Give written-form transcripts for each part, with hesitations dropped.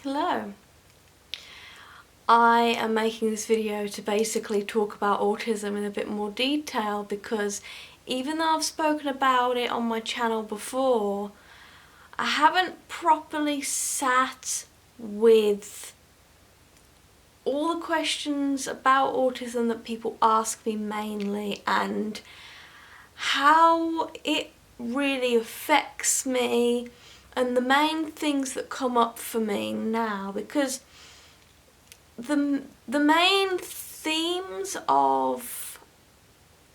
Hello. I am making this video to basically talk about autism in a bit more detail because even though I've spoken about it on my channel before, I haven't properly sat with all the questions about autism that people ask me mainly and how it really affects me and the main things that come up for me now, because the main themes of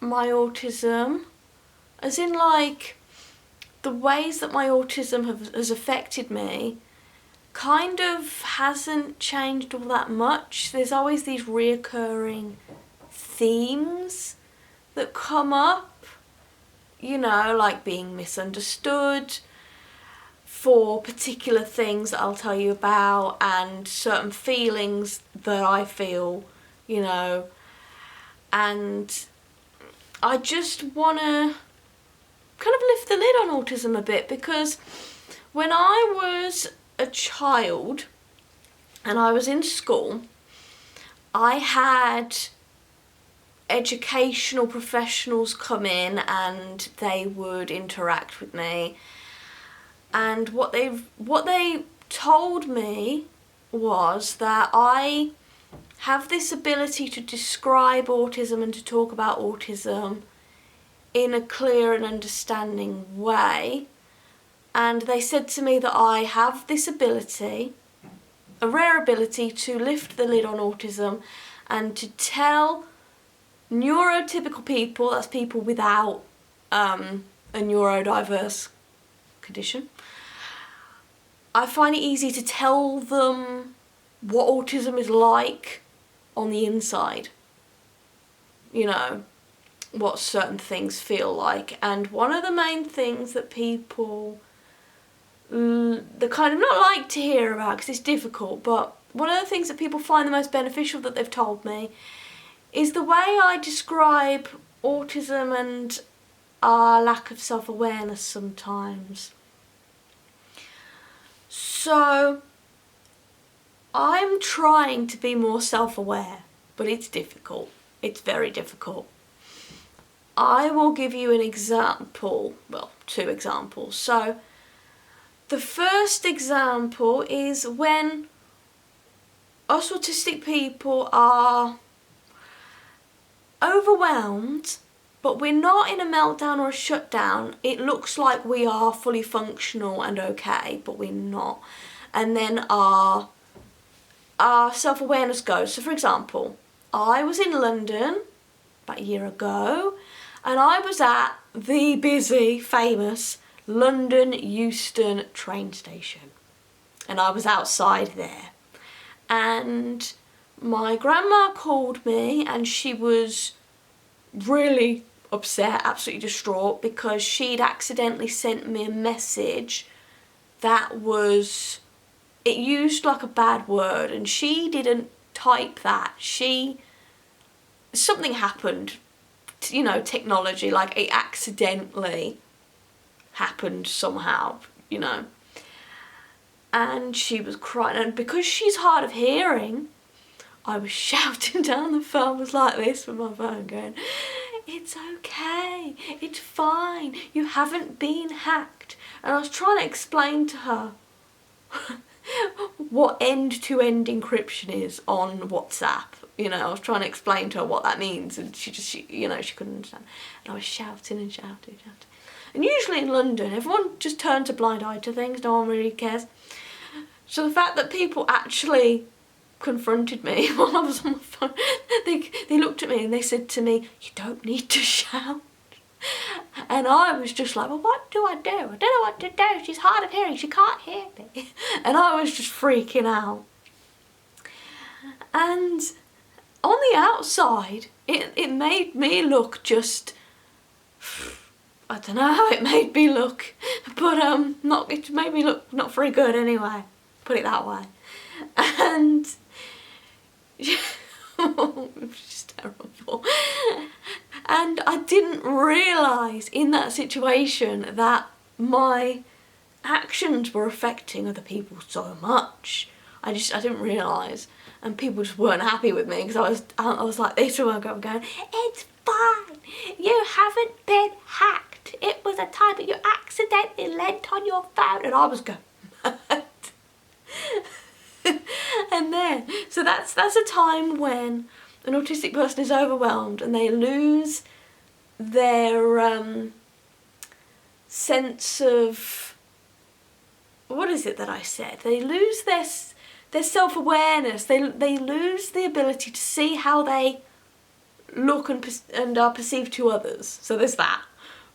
my autism, as in like the ways that my autism has affected me, kind of hasn't changed all that much. There's always these reoccurring themes that come up, you know, like being misunderstood for particular things that I'll tell you about, and certain feelings that I feel, you know, and I just want to kind of lift the lid on autism a bit, because when I was a child and I was in school, I had educational professionals come in and they would interact with me, and what they told me was that I have this ability to describe autism and to talk about autism in a clear and understanding way. And they said to me that I have this ability, a rare ability, to lift the lid on autism and to tell neurotypical people, that's people without a neurodiverse condition, I find it easy to tell them what autism is like on the inside, you know, what certain things feel like. And one of the main things that people they kind of not like to hear about because it's difficult, but one of the things that people find the most beneficial that they've told me is the way I describe autism and our lack of self-awareness sometimes. So I'm trying to be more self-aware, but it's difficult. It's very difficult. I will give you an example, well, two examples. So the first example is when us autistic people are overwhelmed, but we're not in a meltdown or a shutdown. It looks like we are fully functional and okay, but we're not. And then our self-awareness goes. So for example, I was in London about a year ago, and I was at the busy, famous London Euston train station, and I was outside there, and my grandma called me and she was really upset, absolutely distraught, because she'd accidentally sent me a message that was, it used like a bad word, and she didn't type that. Something happened, you know, technology, like it accidentally happened somehow, you know. And she was crying, and because she's hard of hearing, I was shouting down the phone, was like this with my phone, going, "It's okay, it's fine, you haven't been hacked." And I was trying to explain to her what end-to-end encryption is on WhatsApp. You know, I was trying to explain to her what that means, and she you know, she couldn't understand. And I was shouting and shouting and shouting. And usually in London, everyone just turns a blind eye to things, no one really cares. So the fact that people actually confronted me while I was on my phone, they looked at me and they said to me, "You don't need to shout." And I was just like, well, what do I do? I don't know what to do. She's hard of hearing, she can't hear me. And I was just freaking out. And on the outside, it made me look just, I don't know how it made me look, but it made me look not very good anyway, put it that way. And it was just terrible. And I didn't realise in that situation that my actions were affecting other people so much. I didn't realise, and people just weren't happy with me because I was like this to I'm going, it's fine, you haven't been hacked. It was a time that you accidentally lent on your phone, and I was going mad. And then, so that's a time when an autistic person is overwhelmed and they lose their sense of, what is it that I said? They lose their self-awareness. They lose the ability to see how they look and are perceived to others. So there's that.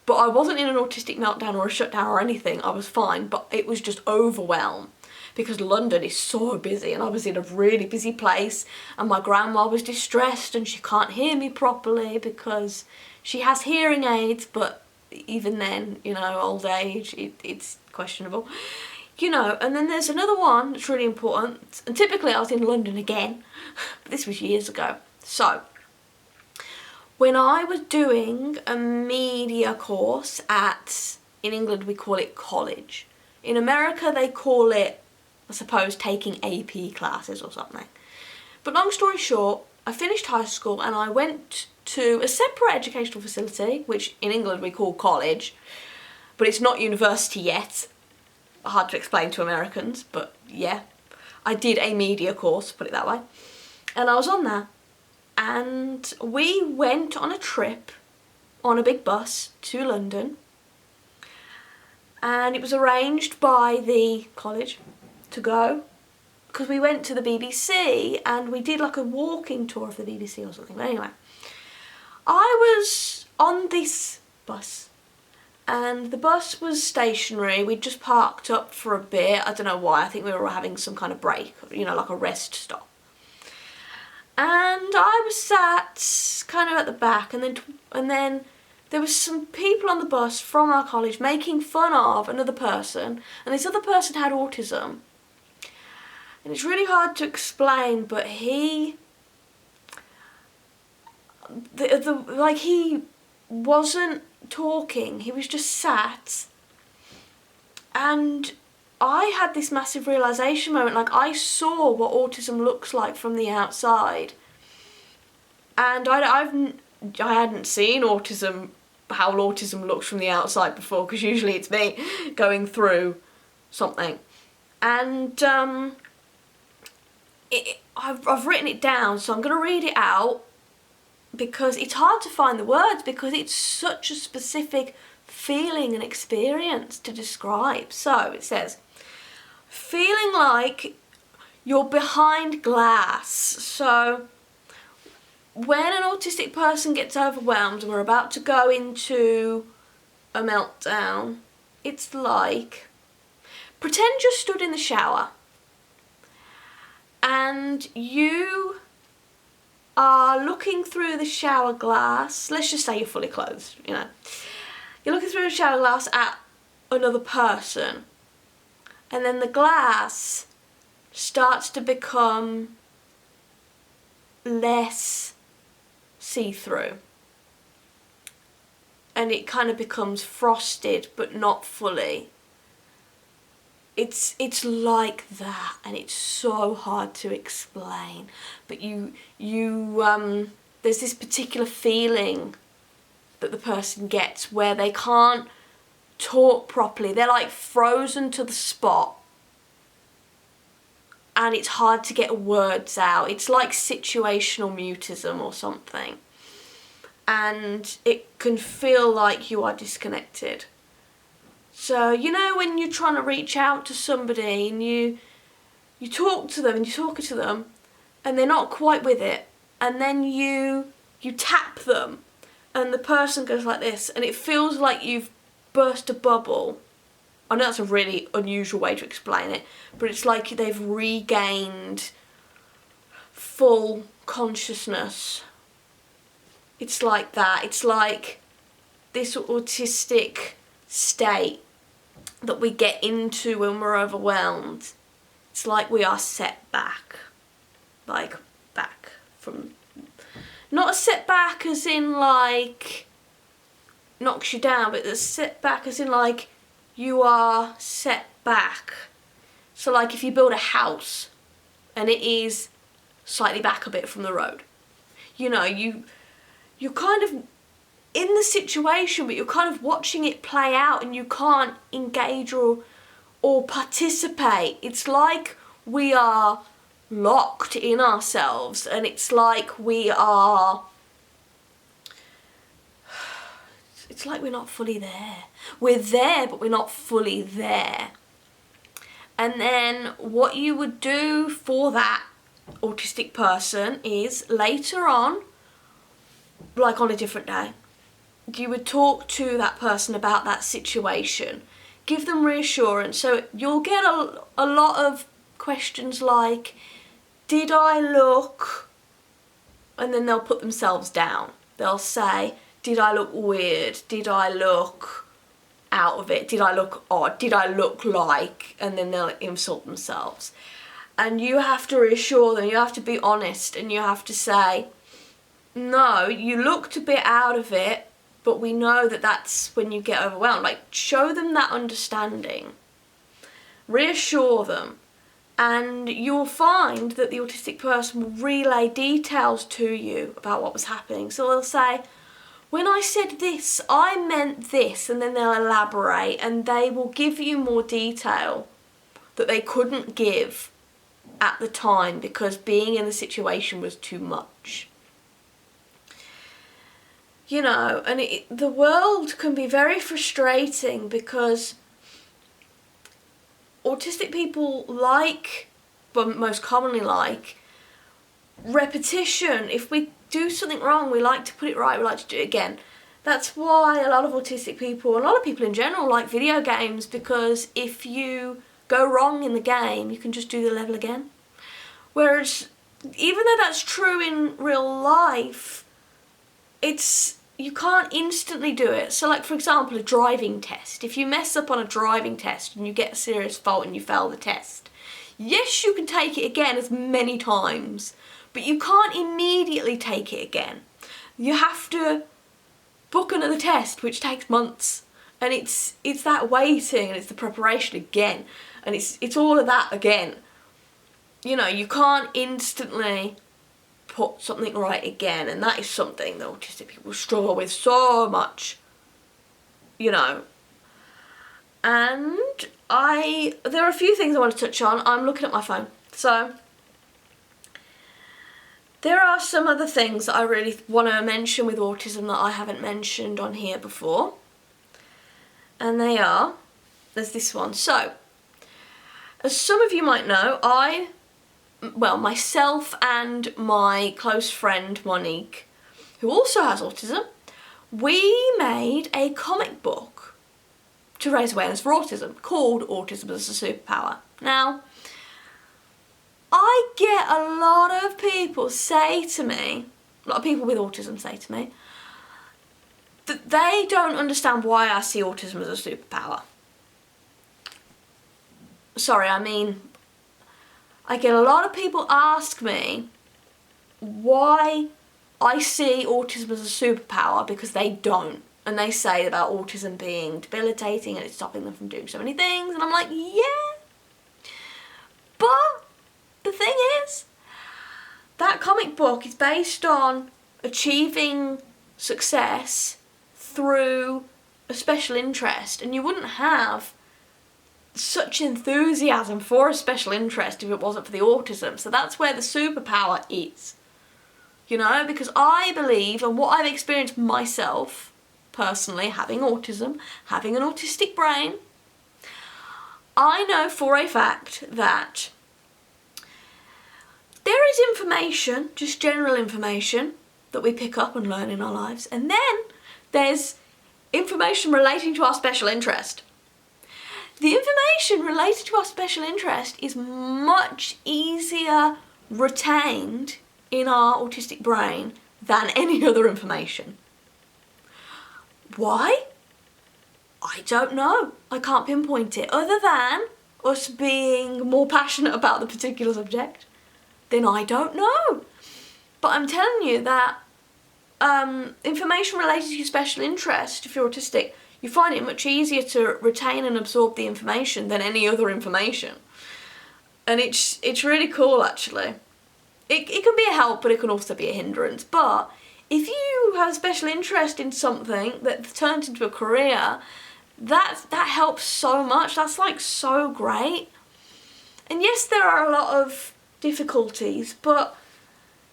But I wasn't in an autistic meltdown or a shutdown or anything. I was fine, but it was just overwhelmed because London is so busy and I was in a really busy place, and my grandma was distressed and she can't hear me properly because she has hearing aids, but even then, you know, old age, it's questionable. You know, and then there's another one that's really important, and typically I was in London again, but this was years ago. So, when I was doing a media course in England we call it college. In America they call it, I suppose, taking AP classes or something. But long story short, I finished high school and I went to a separate educational facility, which in England we call college, but it's not university yet. Hard to explain to Americans, but yeah. I did a media course, put it that way. And I was on that. And we went on a trip on a big bus to London. And it was arranged by the college to go, because we went to the BBC and we did like a walking tour of the BBC or something. But anyway, I was on this bus and the bus was stationary. We'd just parked up for a bit. I don't know why. I think we were having some kind of break, you know, like a rest stop. And I was sat kind of at the back, and then there was some people on the bus from our college making fun of another person, and this other person had autism. And it's really hard to explain, but he wasn't talking, he was just sat, and I had this massive realisation moment. Like, I saw what autism looks like from the outside, and I hadn't seen how autism looks from the outside before, because usually it's me going through something. And I've written it down, so I'm going to read it out, because it's hard to find the words because it's such a specific feeling and experience to describe. So it says, feeling like you're behind glass. So when an autistic person gets overwhelmed and we're about to go into a meltdown, it's like, pretend you're stood in the shower and you are looking through the shower glass. Let's just say you're fully clothed, you know. You're looking through the shower glass at another person, and then the glass starts to become less see-through, and it kind of becomes frosted but not fully. It's like that, and it's so hard to explain, but there's this particular feeling that the person gets where they can't talk properly. They're like frozen to the spot, and it's hard to get words out. It's like situational mutism or something, and it can feel like you are disconnected. So, you know, when you're trying to reach out to somebody and you talk to them and you're talking to them and they're not quite with it, and then you tap them and the person goes like this, and it feels like you've burst a bubble. I know that's a really unusual way to explain it, but it's like they've regained full consciousness. It's like that. It's like this autistic state that we get into when we're overwhelmed. It's like we are set back, like back from, not a setback as in like knocks you down, but a setback as in like you are set back. So like if you build a house and it is slightly back a bit from the road. You know, you're kind of in the situation, but you're kind of watching it play out and you can't engage or participate. It's like we are locked in ourselves, and it's like we're not fully there. We're there, but we're not fully there. And then what you would do for that autistic person is later on, like on a different day, you would talk to that person about that situation, give them reassurance. So you'll get a lot of questions like, did I look, and then they'll put themselves down. They'll say, did I look weird? Did I look out of it? Did I look odd? Did I look like? And then they'll insult themselves. And you have to reassure them, you have to be honest, and you have to say, no, you looked a bit out of it, but we know that that's when you get overwhelmed. Like, show them that understanding. Reassure them. And you'll find that the autistic person will relay details to you about what was happening. So they'll say, when I said this, I meant this, and then they'll elaborate, and they will give you more detail that they couldn't give at the time because being in the situation was too much. You know, and the world can be very frustrating because autistic people but most commonly like, repetition. If we do something wrong, we like to put it right, we like to do it again. That's why a lot of autistic people, a lot of people in general, like video games, because if you go wrong in the game, you can just do the level again. Whereas, even though that's true in real life, you can't instantly do it. So like, for example, a driving test. If you mess up on a driving test and you get a serious fault and you fail the test, yes, you can take it again as many times, but you can't immediately take it again. You have to book another test, which takes months. And it's that waiting, and it's the preparation again, and it's all of that again. You know, you can't instantly put something right again, and that is something that autistic people struggle with so much, you know. And there are a few things I want to touch on. I'm looking at my phone. So there are some other things that I really want to mention with autism that I haven't mentioned on here before. And there's this one. So, as some of you might know, myself and my close friend Monique, who also has autism, we made a comic book to raise awareness for autism called Autism Is A Superpower. Now, I get a lot of people say to me, a lot of people with autism say to me, that they don't understand why I see autism as a superpower. Sorry, I get a lot of people ask me why I see autism as a superpower, because they don't. And they say about autism being debilitating and it's stopping them from doing so many things. And I'm like, yeah. But the thing is, that comic book is based on achieving success through a special interest. And you wouldn't have such enthusiasm for a special interest if it wasn't for the autism. So that's where the superpower is. You know, because I believe, and what I've experienced myself personally, having autism, having an autistic brain, I know for a fact that there is information, just general information, that we pick up and learn in our lives, and then there's information relating to our special interest. The information related to our special interest is much easier retained in our autistic brain than any other information. Why? I don't know. I can't pinpoint it. Other than us being more passionate about the particular subject, then I don't know. But I'm telling you that information related to your special interest, if you're autistic, you find it much easier to retain and absorb the information than any other information. And it's really cool, actually. It can be a help, but it can also be a hindrance. But if you have a special interest in something that turns into a career, that helps so much. That's like so great. And yes, there are a lot of difficulties, but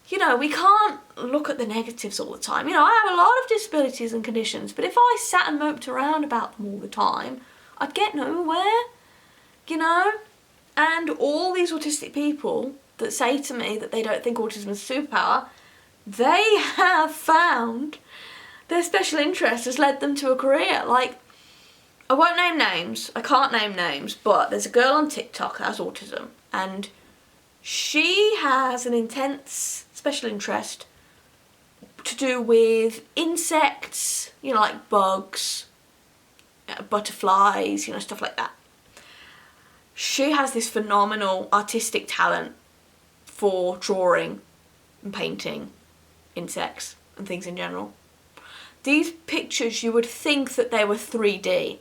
you know, we can't look at the negatives all the time. You know, I have a lot of disabilities and conditions, but if I sat and moped around about them all the time, I'd get nowhere, you know? And all these autistic people that say to me that they don't think autism is a superpower, they have found their special interest has led them to a career. Like, I won't name names, I can't name names, but there's a girl on TikTok that has autism, and she has an intense special interest to do with insects, you know, like bugs, butterflies, you know, stuff like that. She has this phenomenal artistic talent for drawing and painting insects and things in general. These pictures, you would think that they were 3D,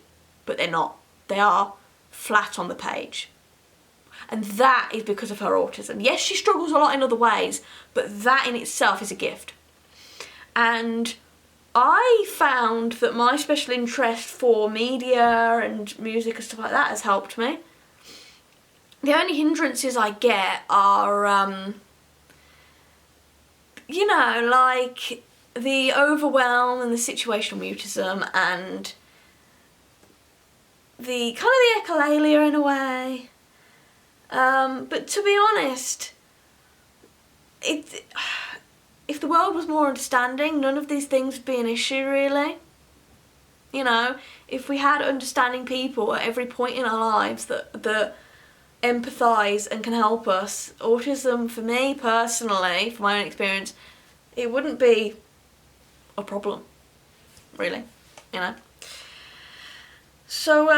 but they're not. They are flat on the page. And that is because of her autism. Yes, she struggles a lot in other ways, but that in itself is a gift. And I found that my special interest for media and music and stuff like that has helped me. The only hindrances I get are, you know, like the overwhelm and the situational mutism and the kind of the echolalia in a way. But to be honest, if the world was more understanding, none of these things would be an issue, really. You know, if we had understanding people at every point in our lives that empathise and can help us, autism, for me personally, from my own experience, it wouldn't be a problem, really, you know. So,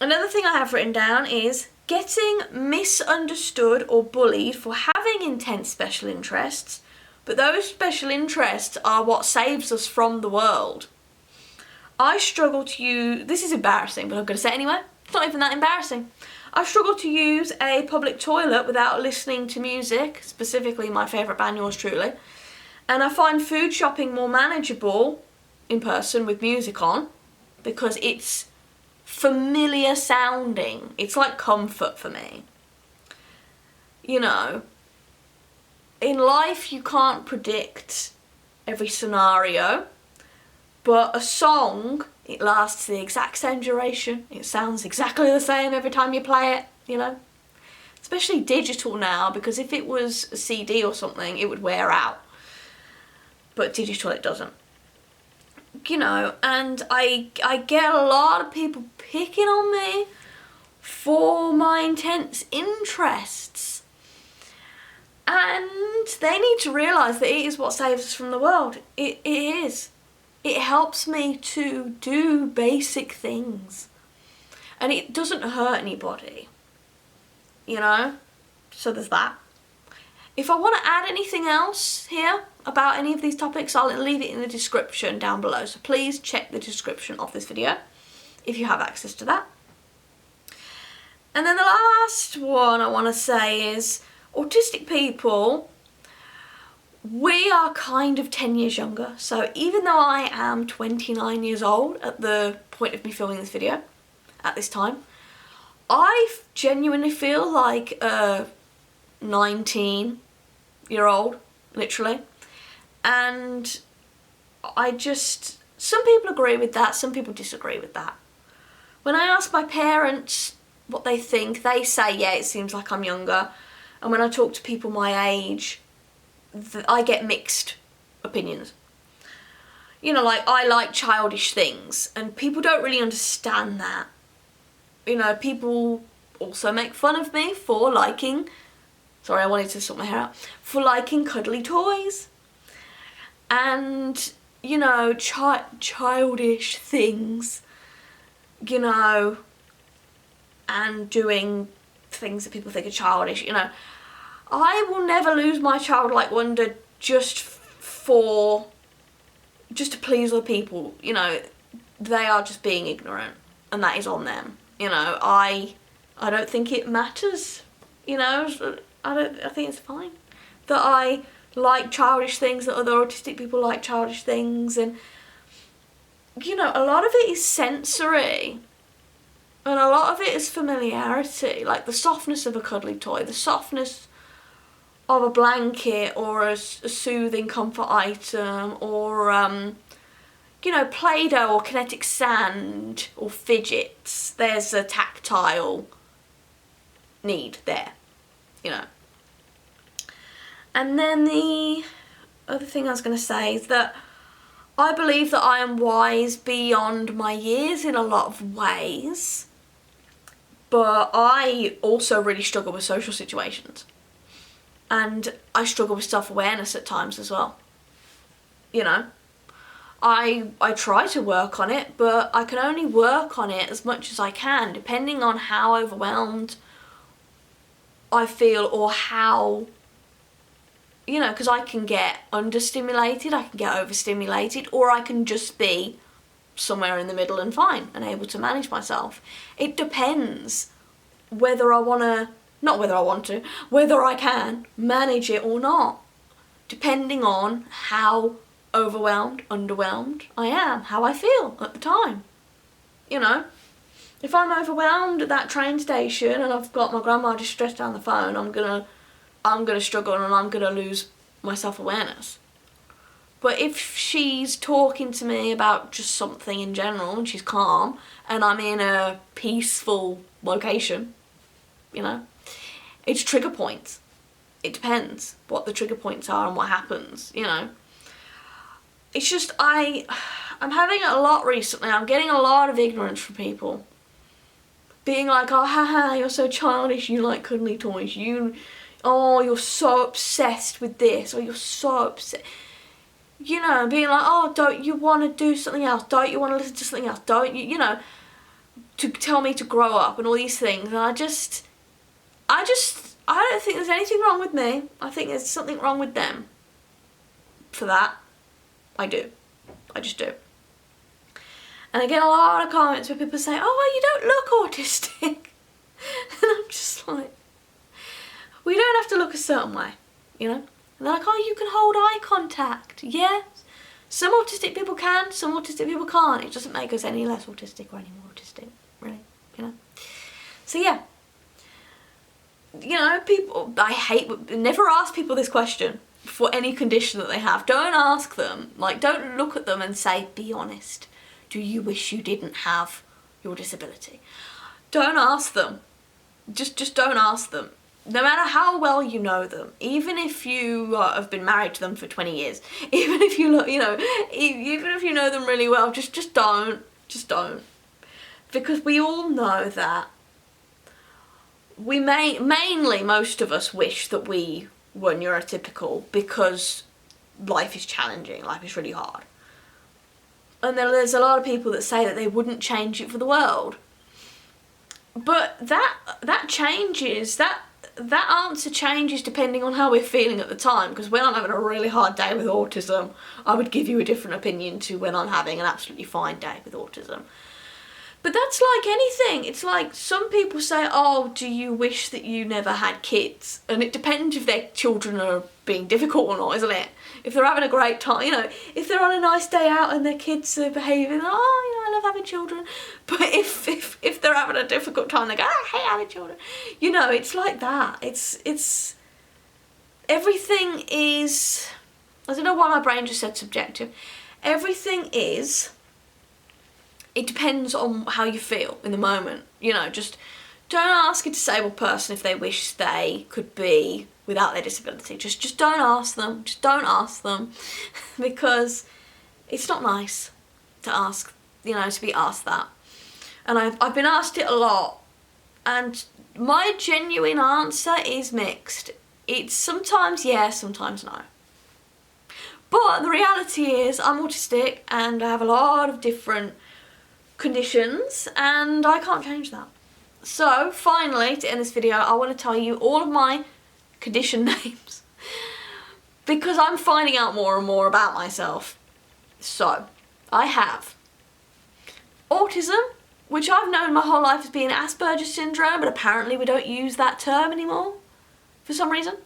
another thing I have written down is getting misunderstood or bullied for having intense special interests, but those special interests are what saves us from the world. I struggle to use, this is embarrassing, but I'm going to say it anyway, it's not even that embarrassing. I struggle to use a public toilet without listening to music, specifically my favourite band, Yours Truly, and I find food shopping more manageable in person with music on, because it's familiar sounding. It's like comfort for me. You know, in life you can't predict every scenario, but a song, it lasts the exact same duration. It sounds exactly the same every time you play it, you know. Especially digital now, because if it was a CD or something, it would wear out. But digital, it doesn't. You know, and I get a lot of people picking on me for my intense interests, and they need to realise that it is what saves us from the world. It is. It helps me to do basic things, and it doesn't hurt anybody, you know, so there's that. If I want to add anything else here about any of these topics, I'll leave it in the description down below. So please check the description of this video if you have access to that. And then the last one I want to say is autistic people, we are kind of 10 years younger. So even though I am 29 years old at the point of me filming this video, at this time, I genuinely feel like a 19-year-old, literally. And some people agree with that, some people disagree with that. When I ask my parents what they think, they say, yeah, it seems like I'm younger. And when I talk to people my age, I get mixed opinions. You know, like, I like childish things, and people don't really understand that. You know, people also make fun of me for liking, sorry, I wanted to sort my hair out, for liking cuddly toys. And, you know, childish things, you know, and doing things that people think are childish, you know. I will never lose my childlike wonder just to please other people, you know. They are just being ignorant, and that is on them, you know. I don't think it matters You know, I think it's fine that I like childish things, that other autistic people like childish things, and you know, a lot of it is sensory and a lot of it is familiarity, like the softness of a cuddly toy, the softness of a blanket or a soothing comfort item, or you know, Play-Doh or kinetic sand or fidgets. There's a tactile need there, you know. And then the other thing I was going to say is that I believe that I am wise beyond my years in a lot of ways, but I also really struggle with social situations. And I struggle with self-awareness at times as well. You know, I try to work on it, but I can only work on it as much as I can, depending on how overwhelmed I feel or how, you know, because I can get understimulated, I can get overstimulated, or I can just be somewhere in the middle and fine and able to manage myself. It depends whether I want to, not whether I want to, whether I can manage it or not, depending on how overwhelmed, underwhelmed I am, how I feel at the time. You know, if I'm overwhelmed at that train station and I've got my grandma distressed down the phone, I'm gonna struggle and I'm gonna lose my self-awareness. But if she's talking to me about just something in general and she's calm and I'm in a peaceful location, you know, it's trigger points. It depends what the trigger points are and what happens, you know. It's just, I'm having it a lot recently. I'm getting a lot of ignorance from people. Being like, oh, haha, you're so childish, you like cuddly toys, you're so obsessed with this, or you're so obsessed. You know, being like, oh, don't you want to do something else? Don't you want to listen to something else? Don't you, you know, to tell me to grow up and all these things. And I don't think there's anything wrong with me. I think there's something wrong with them. For that, I do. I just do. And I get a lot of comments where people say, oh, you don't look autistic. And I'm just like, we don't have to look a certain way, you know? And they're like, oh, you can hold eye contact. Yes. Some autistic people can, some autistic people can't. It doesn't make us any less autistic or any more autistic, really, you know? So yeah. You know, people, never ask people this question for any condition that they have. Don't ask them, like, don't look at them and say, be honest. Do you wish you didn't have your disability? Don't ask them. Just don't ask them. No matter how well you know them, even if you have been married to them for 20 years, even if you look, you know, even if you know them really well, just don't. Because we all know that mainly most of us wish that we were neurotypical because life is challenging, life is really hard. And then there's a lot of people that say that they wouldn't change it for the world. But that changes, that answer changes depending on how we're feeling at the time. Because when I'm having a really hard day with autism, I would give you a different opinion to when I'm having an absolutely fine day with autism. But that's like anything. It's like some people say, oh, do you wish that you never had kids? And it depends if their children are being difficult or not, isn't it? If they're having a great time, you know, if they're on a nice day out and their kids are behaving, oh, you know, I love having children. But if they're having a difficult time, they go, oh, I hate having children. You know, it's like that. It's everything is, I don't know why my brain just said subjective. Everything is, it depends on how you feel in the moment. You know, just don't ask a disabled person if they wish they could be without their disability. Just don't ask them. Just don't ask them. Because it's not nice to ask, you know, to be asked that. And I've been asked it a lot. And my genuine answer is mixed. It's sometimes yes, sometimes no. But the reality is I'm autistic and I have a lot of different conditions and I can't change that. So finally, to end this video, I want to tell you all of my condition names because I'm finding out more and more about myself. So I have autism, which I've known my whole life as being Asperger's syndrome, but apparently we don't use that term anymore for some reason.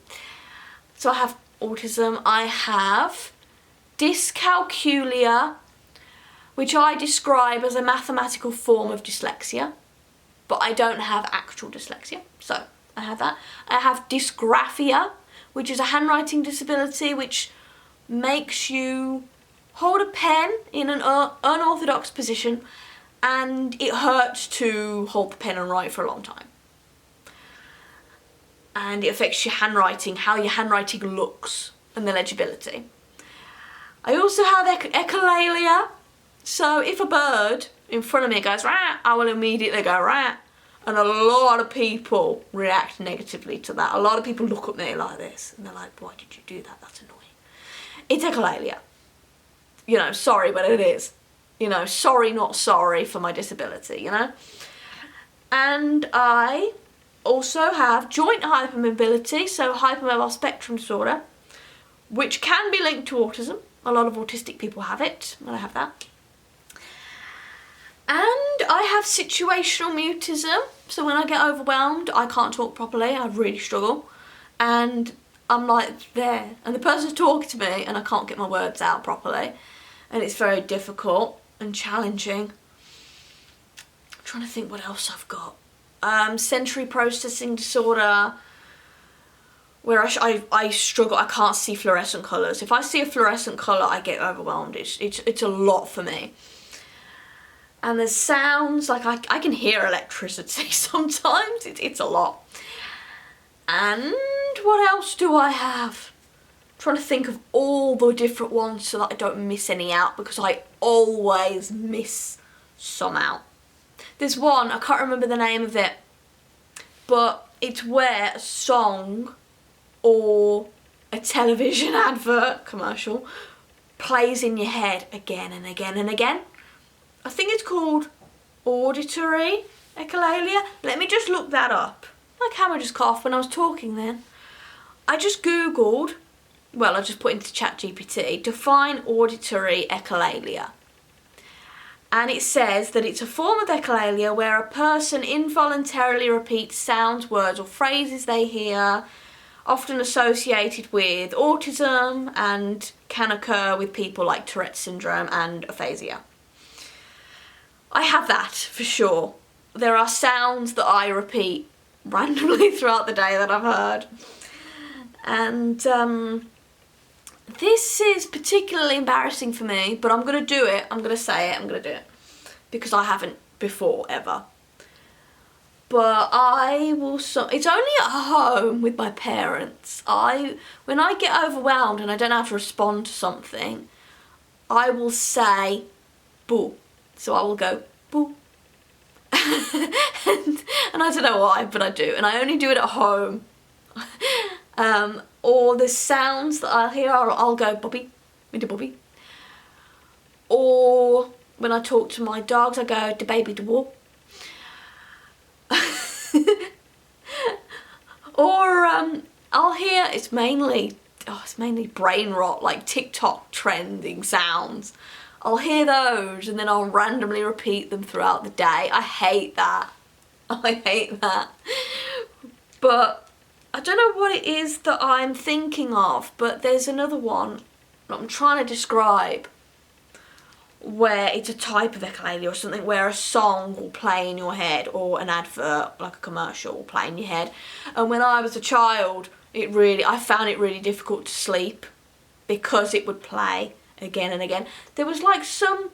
So I have autism. I have Dyscalculia, which I describe as a mathematical form of dyslexia, but I don't have actual dyslexia, so I have that. I have Dysgraphia, which is a handwriting disability which makes you hold a pen in an unorthodox position and it hurts to hold the pen and write for a long time. And it affects your handwriting, how your handwriting looks and the legibility. I also have echolalia. So if a bird in front of me goes rat, I will immediately go rat. And a lot of people react negatively to that. A lot of people look at me like this and they're like, why did you do that? That's annoying. It's echolalia. You know, sorry, but it is. You know, sorry, not sorry for my disability, you know. And I also have joint hypermobility, so hypermobile spectrum disorder, which can be linked to autism. A lot of autistic people have it, and I have that. And I have situational mutism, so when I get overwhelmed, I can't talk properly, I really struggle. And I'm like there, and the person's talking to me, and I can't get my words out properly. And it's very difficult and challenging. I'm trying to think what else I've got. Sensory processing disorder, where I struggle, I can't see fluorescent colours. If I see a fluorescent colour, I get overwhelmed. It's a lot for me. And there's sounds, like I can hear electricity sometimes, it's a lot. And what else do I have? I'm trying to think of all the different ones so that I don't miss any out, because I always miss some out. There's one, I can't remember the name of it, but it's where a song or a television advert, commercial, plays in your head again and again and again. I think it's called Auditory Echolalia. Let me just look that up. My camera just coughed when I was talking then. I just googled, well, I just put into ChatGPT, define auditory echolalia. And it says that it's a form of echolalia where a person involuntarily repeats sounds, words or phrases they hear, often associated with autism, and can occur with people like Tourette's syndrome and aphasia. I have that for sure. There are sounds that I repeat randomly throughout the day that I've heard. And this is particularly embarrassing for me, but I'm going to do it. I'm going to say it. I'm going to do it. Because I haven't before, ever. But I will... It's only at home with my parents. When I get overwhelmed and I don't know how to respond to something, I will say boo. So I will go boo. and I don't know why, but I do. And I only do it at home. Or the sounds that I'll hear, I'll go Bobby, into Bobby. Or when I talk to my dogs, I go da baby da whoop. Or I'll hear, it's mainly brain rot, like TikTok trending sounds. I'll hear those and then I'll randomly repeat them throughout the day. I hate that. I hate that. But I don't know what it is that I'm thinking of, but there's another one that I'm trying to describe where it's a type of echolalia or something, where a song will play in your head or an advert, like a commercial, will play in your head. And when I was a child, I found it really difficult to sleep because it would play again and again. There was like I can't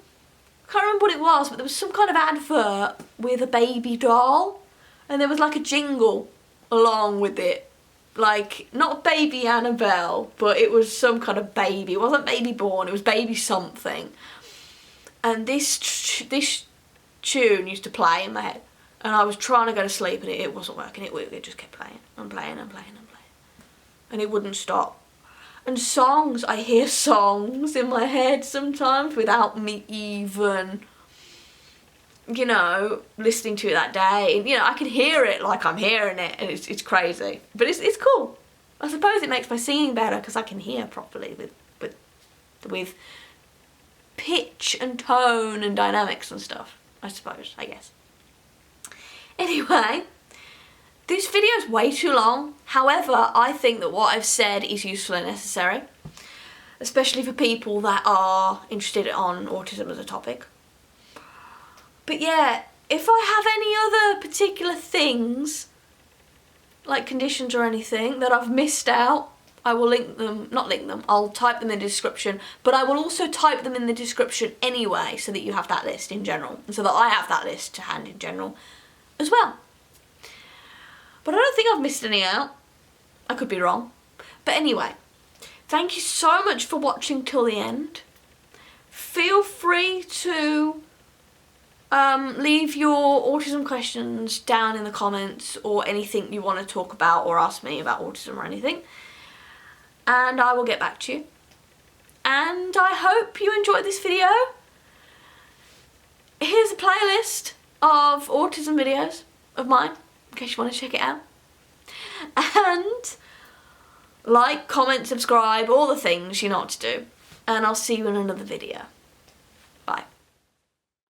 remember what it was, but there was some kind of advert with a baby doll, and there was like a jingle along with it. Like, not baby Annabelle, but it was some kind of baby. It wasn't baby born, it was baby something. And this tune used to play in my head, and I was trying to go to sleep and it wasn't working. It just kept playing and playing and playing and playing, and it wouldn't stop. And songs, I hear songs in my head sometimes without me even, you know, listening to it that day. And, you know, I can hear it like I'm hearing it, and it's crazy. But it's cool. I suppose it makes my singing better because I can hear properly with pitch and tone and dynamics and stuff. I suppose, I guess. Anyway, this video is way too long. However, I think that what I've said is useful and necessary, especially for people that are interested on autism as a topic. But yeah, if I have any other particular things, like conditions or anything, that I've missed out, I will I'll type them in the description, but I will also type them in the description anyway, so that you have that list in general, and so that I have that list to hand in general as well. But I don't think I've missed any out. I could be wrong. But anyway, thank you so much for watching till the end. Feel free to leave your autism questions down in the comments, or anything you want to talk about or ask me about autism or anything, and I will get back to you. And I hope you enjoyed this video. Here's a playlist of autism videos of mine, in case you want to check it out. And like, comment, subscribe, all the things you know what to do. And I'll see you in another video.